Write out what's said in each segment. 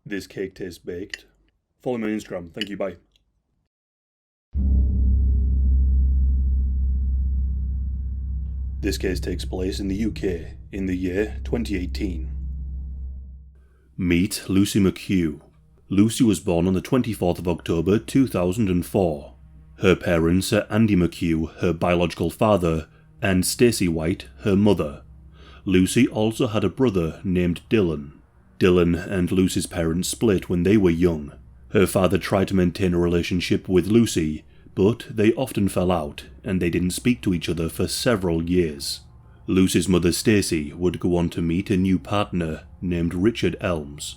This cake tastes baked. Follow me on Instagram. Thank you, bye. This case takes place in the UK in the year 2018. Meet Lucy McHugh. Lucy was born on the 24th of October 2004. Her parents are Andy McHugh, her biological father, and Stacey White, her mother. Lucy also had a brother named Dylan. Dylan and Lucy's parents split when they were young. Her father tried to maintain a relationship with Lucy, but they often fell out, and they didn't speak to each other for several years. Lucy's mother Stacey would go on to meet a new partner named Richard Elms.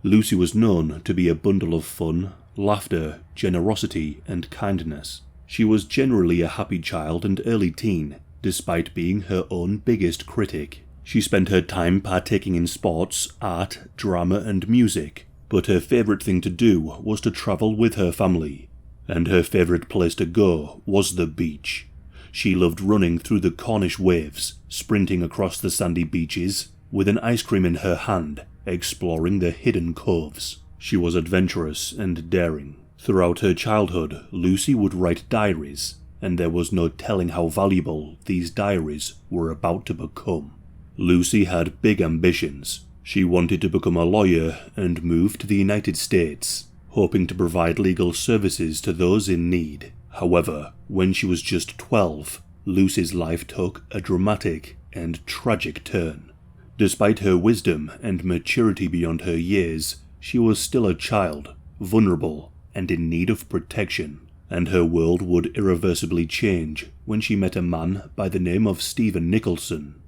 Lucy was known to be a bundle of fun, laughter, generosity, and kindness. She was generally a happy child and early teen, despite being her own biggest critic. She spent her time partaking in sports, art, drama, and music, but her favourite thing to do was to travel with her family. And her favourite place to go was the beach. She loved running through the Cornish waves, sprinting across the sandy beaches, with an ice cream in her hand, exploring the hidden coves. She was adventurous and daring. Throughout her childhood, Lucy would write diaries, and there was no telling how valuable these diaries were about to become. Lucy had big ambitions. She wanted to become a lawyer and move to the United States, hoping to provide legal services to those in need. However, when she was just 12, Lucy's life took a dramatic and tragic turn. Despite her wisdom and maturity beyond her years, she was still a child, vulnerable, and in need of protection, and her world would irreversibly change when she met a man by the name of Stephen Nicholson.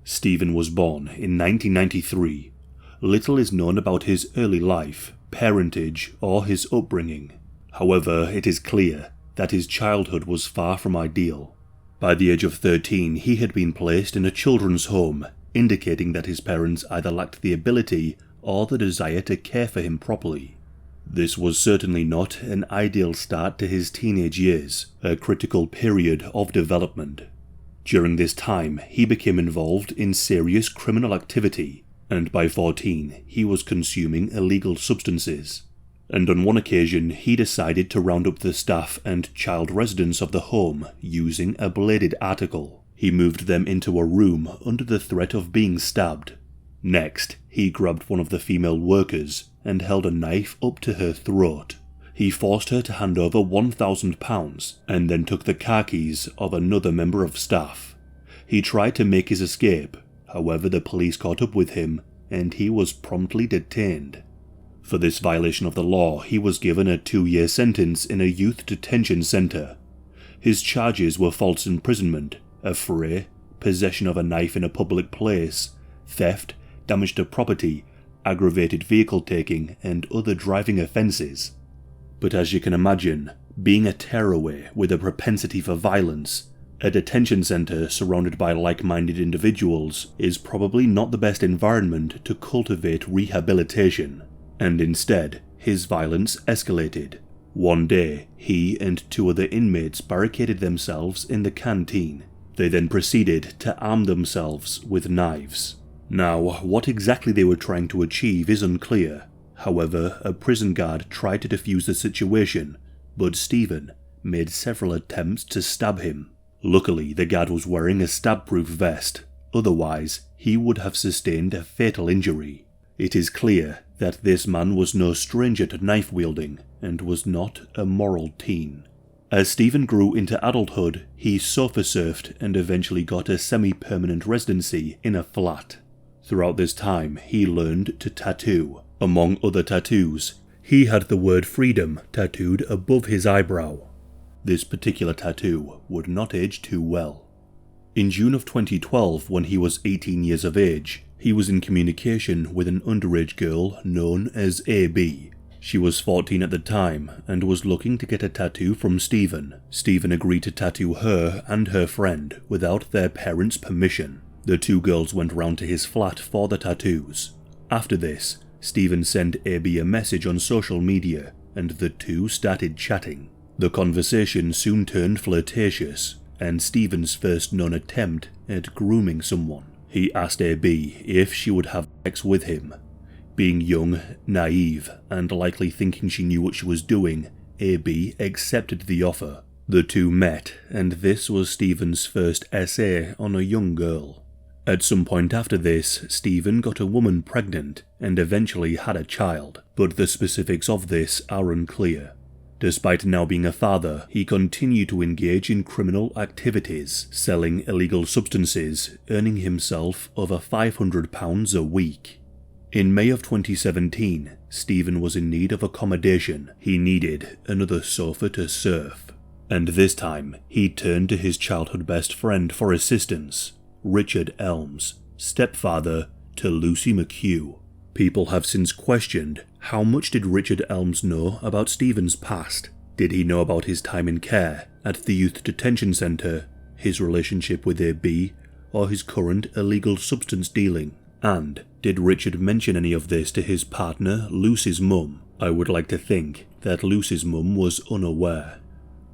Stephen was born in 1993. Little is known about his early life, parentage, or his upbringing. However, it is clear that his childhood was far from ideal. By the age of 13, he had been placed in a children's home, indicating that his parents either lacked the ability or the desire to care for him properly. This was certainly not an ideal start to his teenage years, a critical period of development. During this time, he became involved in serious criminal activity, and by 14, he was consuming illegal substances. And on one occasion, he decided to round up the staff and child residents of the home using a bladed article. He moved them into a room under the threat of being stabbed. Next, he grabbed one of the female workers and held a knife up to her throat. He forced her to hand over £1,000 and then took the car keys of another member of staff. He tried to make his escape, however the police caught up with him and he was promptly detained. For this violation of the law, he was given a 2-year sentence in a youth detention centre. His charges were false imprisonment, affray, possession of a knife in a public place, theft, damage to property, aggravated vehicle taking, and other driving offences. But as you can imagine, being a tearaway with a propensity for violence, a detention centre surrounded by like-minded individuals is probably not the best environment to cultivate rehabilitation, and instead, his violence escalated. One day, he and 2 other inmates barricaded themselves in the canteen. They then proceeded to arm themselves with knives. Now, what exactly they were trying to achieve is unclear. However, a prison guard tried to defuse the situation, but Stephen made several attempts to stab him. Luckily, the guard was wearing a stab-proof vest, otherwise he would have sustained a fatal injury. It is clear that this man was no stranger to knife-wielding and was not a moral teen. As Stephen grew into adulthood, he sofa surfed and eventually got a semi-permanent residency in a flat. Throughout this time, he learned to tattoo. Among other tattoos, he had the word freedom tattooed above his eyebrow. This particular tattoo would not age too well. In June of 2012, when he was 18 years of age, he was in communication with an underage girl known as AB. She was 14 at the time and was looking to get a tattoo from Stephen. Stephen agreed to tattoo her and her friend without their parents' permission. The 2 girls went round to his flat for the tattoos. After this, Stephen sent AB a message on social media and the 2 started chatting. The conversation soon turned flirtatious, and Stephen's first known attempt at grooming someone. He asked AB if she would have sex with him. Being young, naive, and likely thinking she knew what she was doing, AB accepted the offer. The two met, and this was Stephen's first essay on a young girl. At some point after this, Stephen got a woman pregnant and eventually had a child, but the specifics of this are unclear. Despite now being a father, he continued to engage in criminal activities, selling illegal substances, earning himself over £500 a week. In May of 2017, Stephen was in need of accommodation. He needed another sofa to surf. And this time, he turned to his childhood best friend for assistance, Richard Elms, stepfather to Lucy McHugh. People have since questioned, how much did Richard Elms know about Stephen's past? Did he know about his time in care, at the youth detention centre, his relationship with AB, or his current illegal substance dealing? And did Richard mention any of this to his partner, Lucy's mum? I would like to think that Lucy's mum was unaware.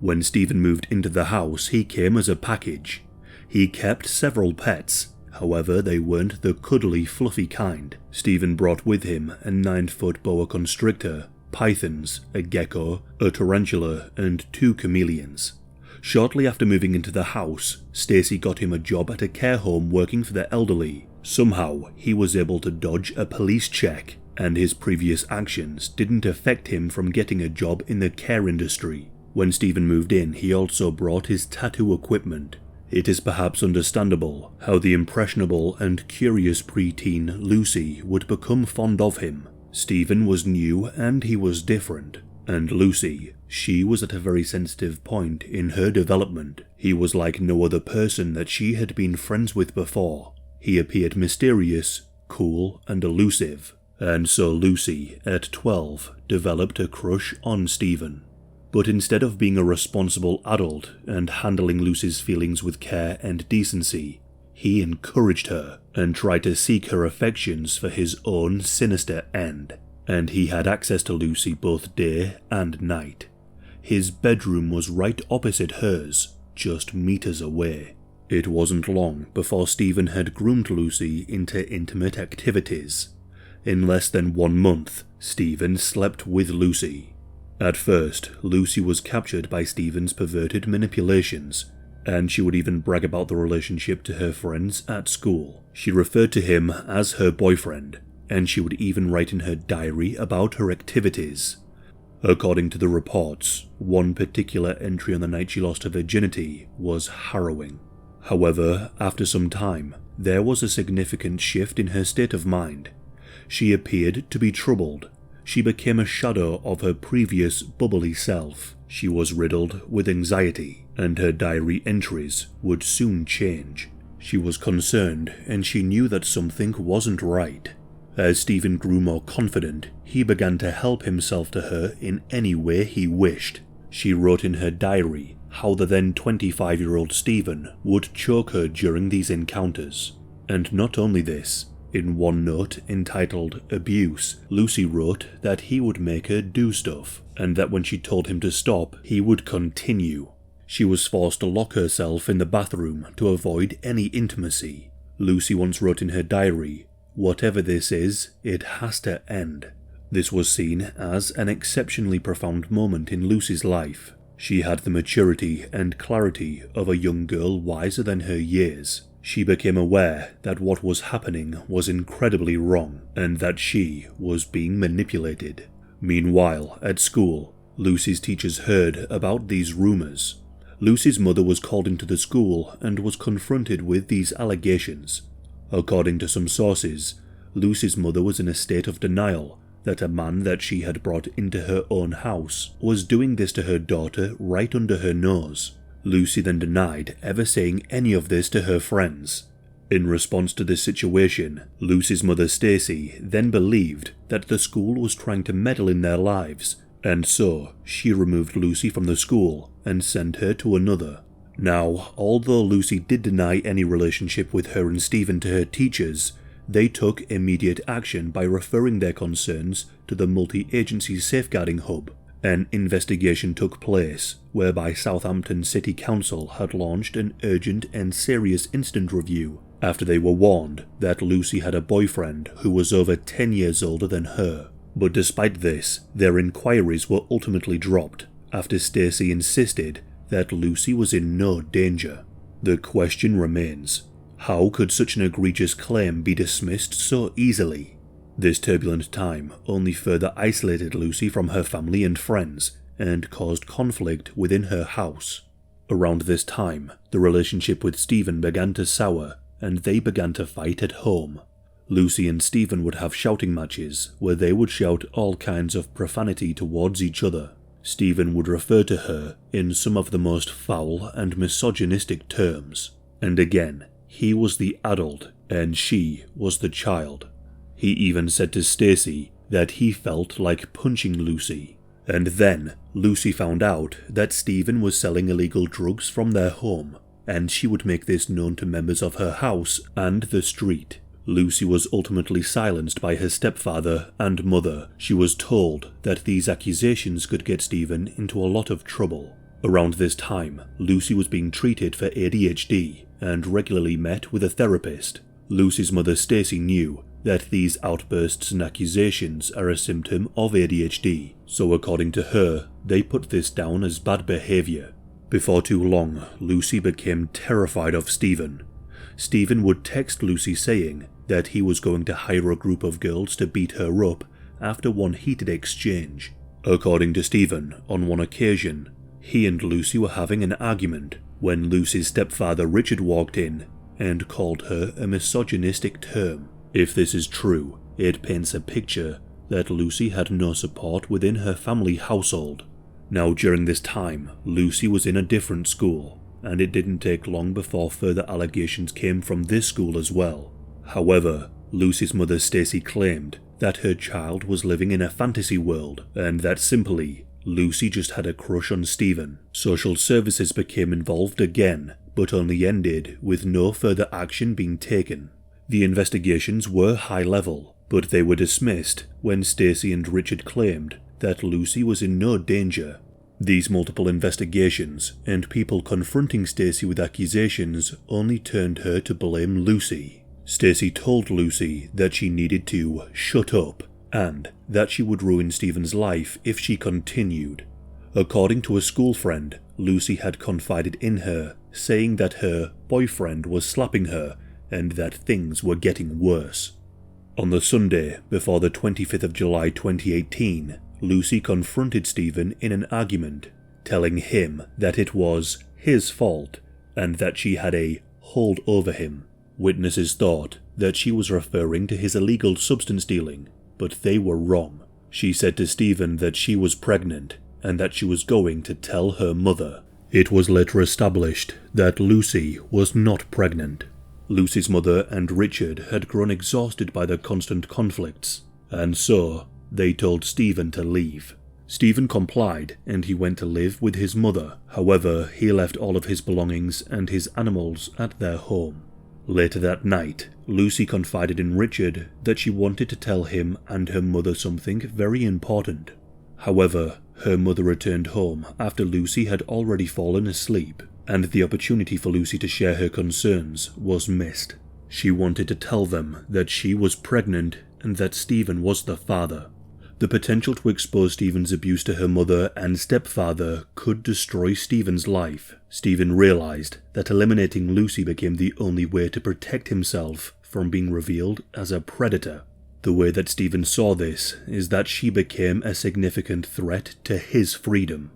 When Stephen moved into the house, he came as a package. He kept several pets, however they weren't the cuddly, fluffy kind. Stephen brought with him a 9-foot boa constrictor, pythons, a gecko, a tarantula, and 2 chameleons. Shortly after moving into the house, Stacey got him a job at a care home working for the elderly. Somehow, he was able to dodge a police check, and his previous actions didn't affect him from getting a job in the care industry. When Stephen moved in, he also brought his tattoo equipment. It is perhaps understandable how the impressionable and curious preteen Lucy would become fond of him. Stephen was new and he was different, and Lucy, she was at a very sensitive point in her development. He was like no other person that she had been friends with before. He appeared mysterious, cool, and elusive, and so Lucy, at 12, developed a crush on Stephen. But instead of being a responsible adult and handling Lucy's feelings with care and decency, he encouraged her and tried to seek her affections for his own sinister end. And he had access to Lucy both day and night. His bedroom was right opposite hers, just meters away. It wasn't long before Stephen had groomed Lucy into intimate activities. In less than 1 month, Stephen slept with Lucy. At first, Lucy was captured by Stephen's perverted manipulations, and she would even brag about the relationship to her friends at school. She referred to him as her boyfriend, and she would even write in her diary about her activities. According to the reports, one particular entry on the night she lost her virginity was harrowing. However, after some time, there was a significant shift in her state of mind. She appeared to be troubled. She became a shadow of her previous bubbly self. She was riddled with anxiety, and her diary entries would soon change. She was concerned, and she knew that something wasn't right. As Stephen grew more confident, he began to help himself to her in any way he wished. She wrote in her diary how the then 25-year-old Stephen would choke her during these encounters. And not only this, in one note entitled Abuse, Lucy wrote that he would make her do stuff, and that when she told him to stop, he would continue. She was forced to lock herself in the bathroom to avoid any intimacy. Lucy once wrote in her diary, "Whatever this is, it has to end." This was seen as an exceptionally profound moment in Lucy's life. She had the maturity and clarity of a young girl wiser than her years. She became aware that what was happening was incredibly wrong, and that she was being manipulated. Meanwhile, at school, Lucy's teachers heard about these rumours. Lucy's mother was called into the school and was confronted with these allegations. According to some sources, Lucy's mother was in a state of denial that a man that she had brought into her own house was doing this to her daughter right under her nose. Lucy then denied ever saying any of this to her friends. In response to this situation, Lucy's mother Stacey then believed that the school was trying to meddle in their lives, and so she removed Lucy from the school and sent her to another. Now, although Lucy did deny any relationship with her and Stephen to her teachers, they took immediate action by referring their concerns to the multi-agency safeguarding hub. An investigation took place, whereby Southampton City Council had launched an urgent and serious incident review, after they were warned that Lucy had a boyfriend who was over 10 years older than her. But despite this, their inquiries were ultimately dropped after Stacey insisted that Lucy was in no danger. The question remains, how could such an egregious claim be dismissed so easily? This turbulent time only further isolated Lucy from her family and friends and caused conflict within her house. Around this time, the relationship with Stephen began to sour and they began to fight at home. Lucy and Stephen would have shouting matches where they would shout all kinds of profanity towards each other. Stephen would refer to her in some of the most foul and misogynistic terms. And again, he was the adult and she was the child. He even said to Stacey that he felt like punching Lucy. And then Lucy found out that Stephen was selling illegal drugs from their home, and she would make this known to members of her house and the street. Lucy was ultimately silenced by her stepfather and mother. She was told that these accusations could get Stephen into a lot of trouble. Around this time, Lucy was being treated for ADHD and regularly met with a therapist. Lucy's mother Stacey knew that these outbursts and accusations are a symptom of ADHD, so according to her, they put this down as bad behaviour. Before too long, Lucy became terrified of Stephen. Stephen would text Lucy saying that he was going to hire a group of girls to beat her up after one heated exchange. According to Stephen, on one occasion, he and Lucy were having an argument when Lucy's stepfather Richard walked in and called her a misogynistic term. If this is true, it paints a picture that Lucy had no support within her family household. Now during this time, Lucy was in a different school, and it didn't take long before further allegations came from this school as well. However, Lucy's mother Stacey claimed that her child was living in a fantasy world, and that simply, Lucy just had a crush on Stephen. Social services became involved again, but only ended with no further action being taken. The investigations were high level, but they were dismissed when Stacey and Richard claimed that Lucy was in no danger. These multiple investigations and people confronting Stacey with accusations only turned her to blame Lucy. Stacey told Lucy that she needed to shut up and that she would ruin Stephen's life if she continued. According to a school friend, Lucy had confided in her, saying that her boyfriend was slapping her and that things were getting worse. On the Sunday before the 25th of July 2018, Lucy confronted Stephen in an argument, telling him that it was his fault and that she had a hold over him. Witnesses thought that she was referring to his illegal substance dealing, but they were wrong. She said to Stephen that she was pregnant and that she was going to tell her mother. It was later established that Lucy was not pregnant. Lucy's mother and Richard had grown exhausted by the constant conflicts, and so they told Stephen to leave. Stephen complied and he went to live with his mother. However, he left all of his belongings and his animals at their home. Later that night, Lucy confided in Richard that she wanted to tell him and her mother something very important. However, her mother returned home after Lucy had already fallen asleep, and the opportunity for Lucy to share her concerns was missed. She wanted to tell them that she was pregnant and that Stephen was the father. The potential to expose Stephen's abuse to her mother and stepfather could destroy Stephen's life. Stephen realized that eliminating Lucy became the only way to protect himself from being revealed as a predator. The way that Stephen saw this is that she became a significant threat to his freedom.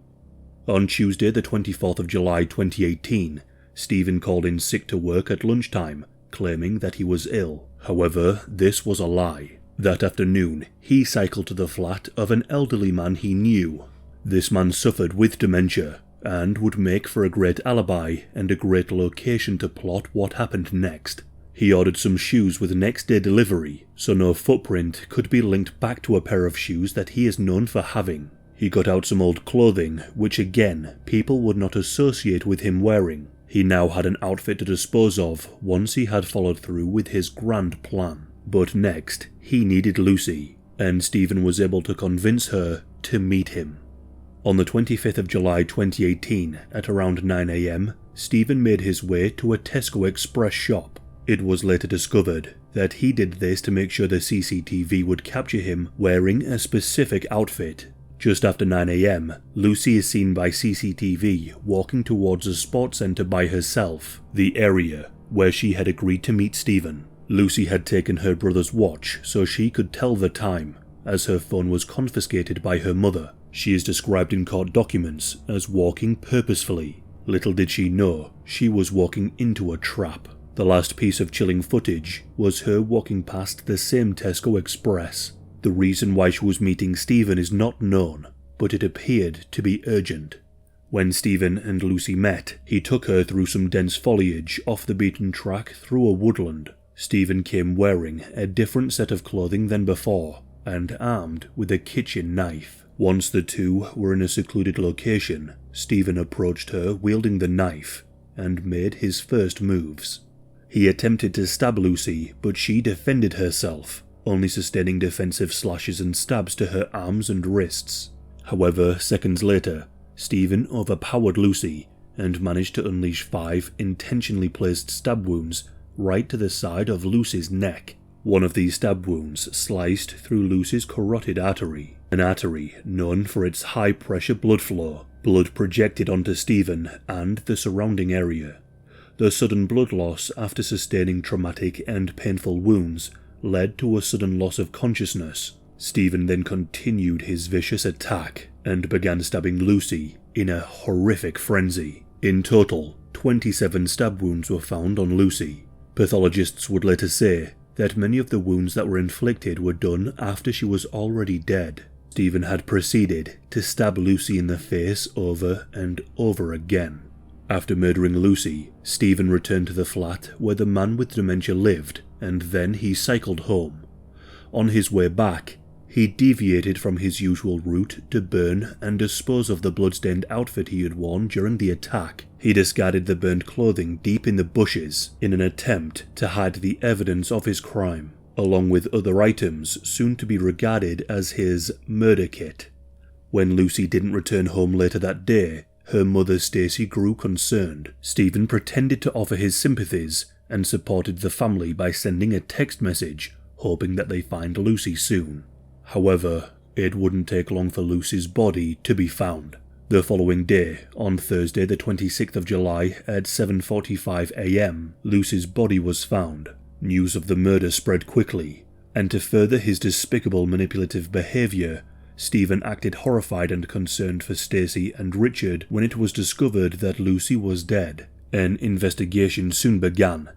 On Tuesday the 24th of July 2018, Stephen called in sick to work at lunchtime, claiming that he was ill. However, this was a lie. That afternoon, he cycled to the flat of an elderly man he knew. This man suffered with dementia, and would make for a great alibi and a great location to plot what happened next. He ordered some shoes with next-day delivery, so no footprint could be linked back to a pair of shoes that he is known for having. He got out some old clothing, which again, people would not associate with him wearing. He now had an outfit to dispose of once he had followed through with his grand plan. But next, he needed Lucy, and Stephen was able to convince her to meet him. On the 25th of July 2018, at around 9 AM, Stephen made his way to a Tesco Express shop. It was later discovered that he did this to make sure the CCTV would capture him wearing a specific outfit. Just after 9 AM, Lucy is seen by CCTV walking towards a sports centre by herself, the area where she had agreed to meet Stephen. Lucy had taken her brother's watch so she could tell the time, as her phone was confiscated by her mother. She is described in court documents as walking purposefully. Little did she know, she was walking into a trap. The last piece of chilling footage was her walking past the same Tesco Express. The reason why she was meeting Stephen is not known, but it appeared to be urgent. When Stephen and Lucy met, he took her through some dense foliage off the beaten track through a woodland. Stephen came wearing a different set of clothing than before, and armed with a kitchen knife. Once the two were in a secluded location, Stephen approached her wielding the knife, and made his first moves. He attempted to stab Lucy, but she defended herself, only sustaining defensive slashes and stabs to her arms and wrists. However, seconds later, Stephen overpowered Lucy and managed to unleash 5 intentionally placed stab wounds right to the side of Lucy's neck. One of these stab wounds sliced through Lucy's carotid artery, an artery known for its high-pressure blood flow. Blood projected onto Stephen and the surrounding area. The sudden blood loss after sustaining traumatic and painful wounds led to a sudden loss of consciousness. Stephen then continued his vicious attack and began stabbing Lucy in a horrific frenzy. In total, 27 stab wounds were found on Lucy. Pathologists would later say that many of the wounds that were inflicted were done after she was already dead. Stephen had proceeded to stab Lucy in the face over and over again. After murdering Lucy, Stephen returned to the flat where the man with dementia lived, and then he cycled home. On his way back, he deviated from his usual route to burn and dispose of the blood-stained outfit he had worn during the attack. He discarded the burned clothing deep in the bushes in an attempt to hide the evidence of his crime, along with other items soon to be regarded as his murder kit. When Lucy didn't return home later that day, her mother Stacy grew concerned. Stephen pretended to offer his sympathies and supported the family by sending a text message, hoping that they find Lucy soon. However, it wouldn't take long for Lucy's body to be found. The following day, on Thursday the 26th of July at 7:45 AM, Lucy's body was found. News of the murder spread quickly, and to further his despicable manipulative behaviour, Stephen acted horrified and concerned for Stacy and Richard when it was discovered that Lucy was dead. An investigation soon began.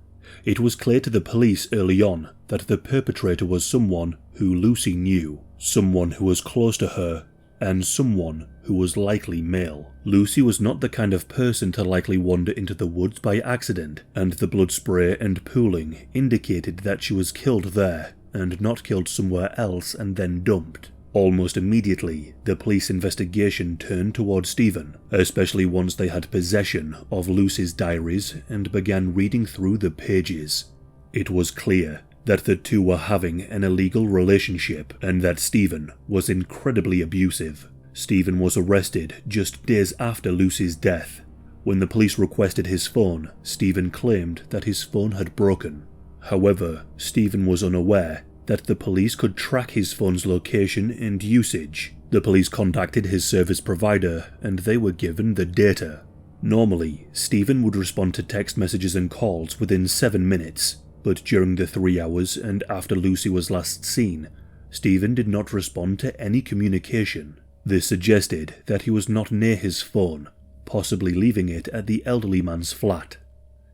It was clear to the police early on that the perpetrator was someone who Lucy knew, someone who was close to her, and someone who was likely male. Lucy was not the kind of person to likely wander into the woods by accident, and the blood spray and pooling indicated that she was killed there, and not killed somewhere else and then dumped. Almost immediately, the police investigation turned towards Stephen, especially once they had possession of Lucy's diaries and began reading through the pages. It was clear that the two were having an illegal relationship and that Stephen was incredibly abusive. Stephen was arrested just days after Lucy's death. When the police requested his phone, Stephen claimed that his phone had broken. However, Stephen was unaware that the police could track his phone's location and usage. The police contacted his service provider and they were given the data. Normally, Stephen would respond to text messages and calls within 7 minutes, but during the 3 hours and after Lucy was last seen, Stephen did not respond to any communication. This suggested that he was not near his phone, possibly leaving it at the elderly man's flat.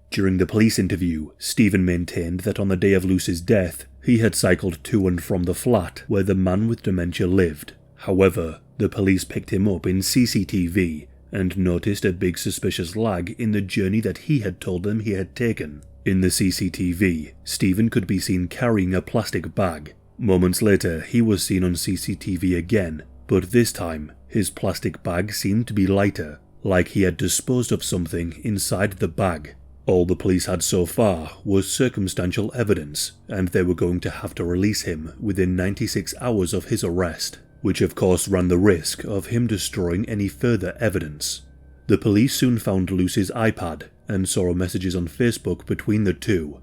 During the police interview, Stephen maintained that on the day of Lucy's death, he had cycled to and from the flat where the man with dementia lived. However, the police picked him up in CCTV and noticed a big suspicious lag in the journey that he had told them he had taken. In the CCTV, Stephen could be seen carrying a plastic bag. Moments later, he was seen on CCTV again, but this time, his plastic bag seemed to be lighter, like he had disposed of something inside the bag. All the police had so far was circumstantial evidence, and they were going to have to release him within 96 hours of his arrest, which of course ran the risk of him destroying any further evidence. The police soon found Lucy's iPad and saw messages on Facebook between the two.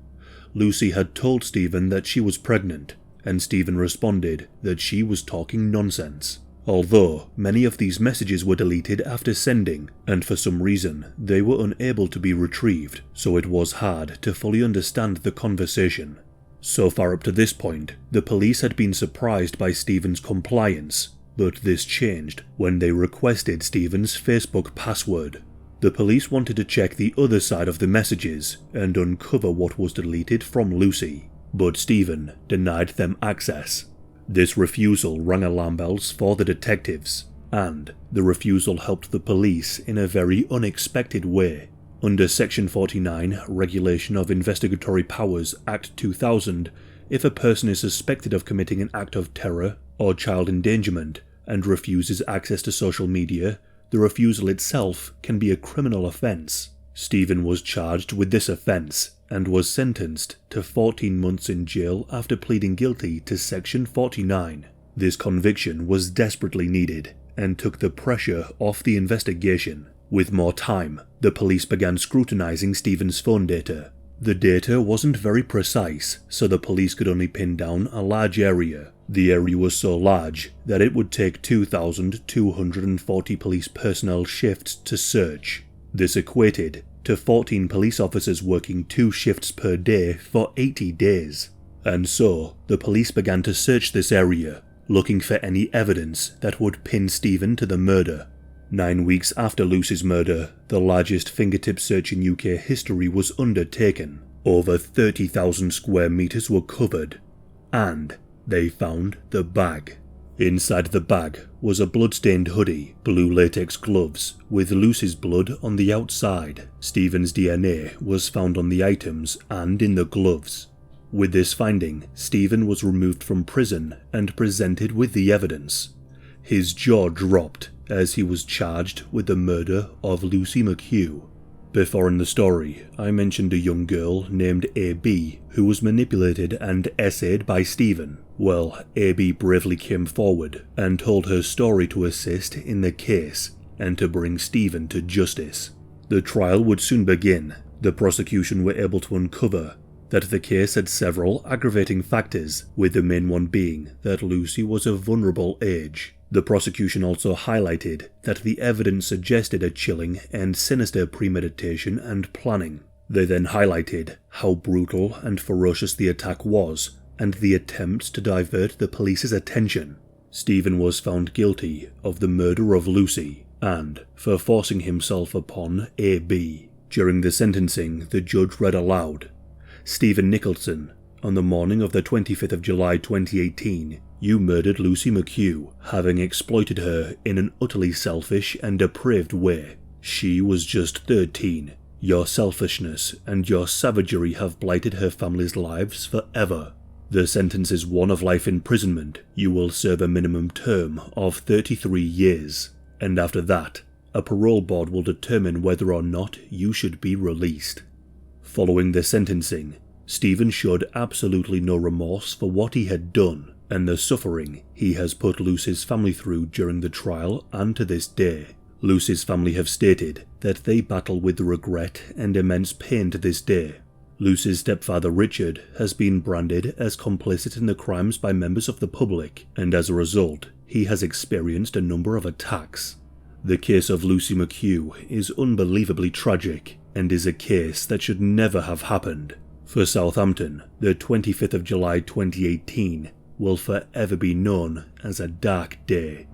Lucy had told Stephen that she was pregnant, and Stephen responded that she was talking nonsense. Although many of these messages were deleted after sending, and for some reason they were unable to be retrieved, so it was hard to fully understand the conversation. So far up to this point, the police had been surprised by Stephen's compliance, but this changed when they requested Stephen's Facebook password. The police wanted to check the other side of the messages and uncover what was deleted from Lucy, but Stephen denied them access. This refusal rang alarm bells for the detectives, and the refusal helped the police in a very unexpected way. Under Section 49, Regulation of Investigatory Powers, Act 2000, if a person is suspected of committing an act of terror or child endangerment and refuses access to social media, the refusal itself can be a criminal offence. Stephen was charged with this offence and was sentenced to 14 months in jail after pleading guilty to Section 49. This conviction was desperately needed and took the pressure off the investigation. With more time, the police began scrutinising Stephen's phone data. The data wasn't very precise, so the police could only pin down a large area. The area was so large that it would take 2,240 police personnel shifts to search. This equated to 14 police officers working 2 shifts per day for 80 days. And so, the police began to search this area, looking for any evidence that would pin Stephen to the murder. 9 weeks after Lucy's murder, the largest fingertip search in UK history was undertaken. Over 30,000 square meters were covered, and they found the bag. Inside the bag was a blood-stained hoodie, blue latex gloves, with Lucy's blood on the outside. Stephen's DNA was found on the items and in the gloves. With this finding, Stephen was removed from prison and presented with the evidence. His jaw dropped as he was charged with the murder of Lucy McHugh. Before in the story, I mentioned a young girl named AB who was manipulated and essayed by Stephen. Well, AB bravely came forward and told her story to assist in the case and to bring Stephen to justice. The trial would soon begin. The prosecution were able to uncover that the case had several aggravating factors, with the main one being that Lucy was of vulnerable age. The prosecution also highlighted that the evidence suggested a chilling and sinister premeditation and planning. They then highlighted how brutal and ferocious the attack was and the attempts to divert the police's attention. Stephen was found guilty of the murder of Lucy and for forcing himself upon AB. During the sentencing, the judge read aloud, "Stephen Nicholson, on the morning of the 25th of July 2018, you murdered Lucy McHugh, having exploited her in an utterly selfish and depraved way. She was just 13. Your selfishness and your savagery have blighted her family's lives forever. The sentence is one of life imprisonment. You will serve a minimum term of 33 years, and after that, a parole board will determine whether or not you should be released." Following the sentencing, Stephen showed absolutely no remorse for what he had done and the suffering he has put Lucy's family through during the trial and to this day. Lucy's family have stated that they battle with the regret and immense pain to this day. Lucy's stepfather Richard has been branded as complicit in the crimes by members of the public, and as a result, he has experienced a number of attacks. The case of Lucy McHugh is unbelievably tragic and is a case that should never have happened. For Southampton, the 25th of July 2018 will forever be known as a dark day.